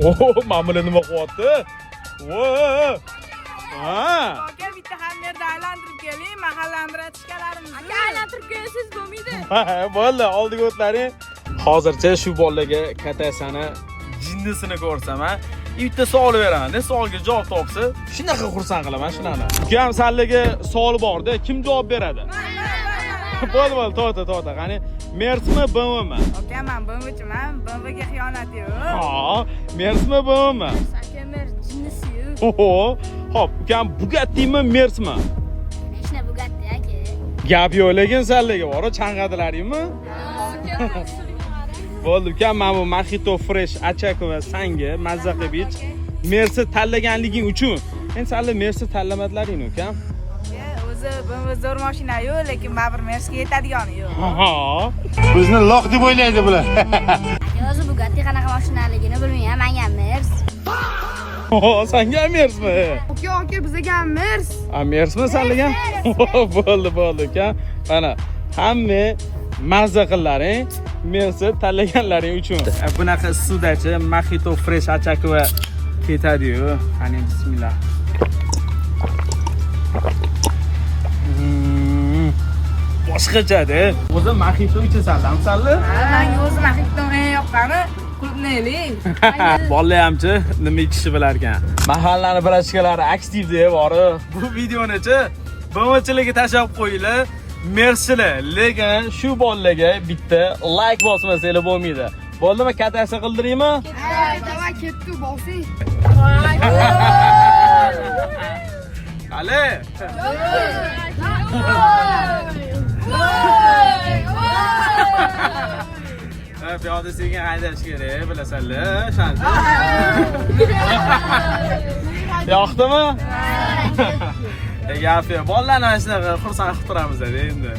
Oh, mana bular nima qilyapti? Voy. Ha. Aka bitta hammerda aylantirib keling, mahallani biratishkalarimiz. Aka aylantirib kelsiz bo'lmaydi. Ha, bo'ldi, oldiga o'tlaring. Hozircha shu bolaga katasani jinnisini ko'rsam, ha. Bitta savol beraman-da, savolga javob topsa, shunaqa xursand qilaman shunani. Ukam sallaga savol bor-da, kim javob beradi? Bo'ldi, to'xta. Qani, Mersmi, BMmi? Aka, men BMchiman, BMga xiyonat yo'q. Ha, Mersmi, BMmi? Aka mer jinnisi-yu. Oho, hop, ukam Bugattimi, Mersmi? Mashina Bugatti aka. Gap yo'q, lekin sallaga bor, chanqadilaringmi? Bo'ldi, ukam, men bu Mojito Fresh achak va sangi mazza qilib ich. Mersi tanlaganliging uchun. Endi salla Mersi tanlamadlaring, ukam. O'zi BMW zo'r mashina-yu, lekin baribir Mersga yetadigani yo'q. Ha. Bizni loq deb o'ylaydi bular. Aka o'zi Bugatti qanaqa mashinaligini bilmayman, menga Mers. Ho, senga Mersmi? Aka, bizga Mers. A Mersmi sallagan? Bo'ldi, ukam. Mana hamma mazza qillaring. Mersi tanlaganlaring uchun. Bunaqa suvdachi Mojito Fresh achak va ketadi-yu. Qani bismillah. Boshqacha-da. O'zi Mojito ichasanmi, salla? Menga o'zi Mojito eng yoqqani klubnelik. Bolalar hamchi nima ichishi bilar ekan. Mahallani birachkalari aktivda bori. Bu videoni-chi BMchilarga tashlab qo'yinglar. Mersilar, lekin shu bolalarga bitta like bosmasanglar bo'lmaydi. Bo'ldimi, katasi qildiraymi? Ha, davay ketdi, bosing. Ale. Piyoda sekin haydash kerak, bilasanlar, shancha. Yoqdimi? Gap yo'q. Bolalarni mana shunaqa xursand qilib turamiz endi.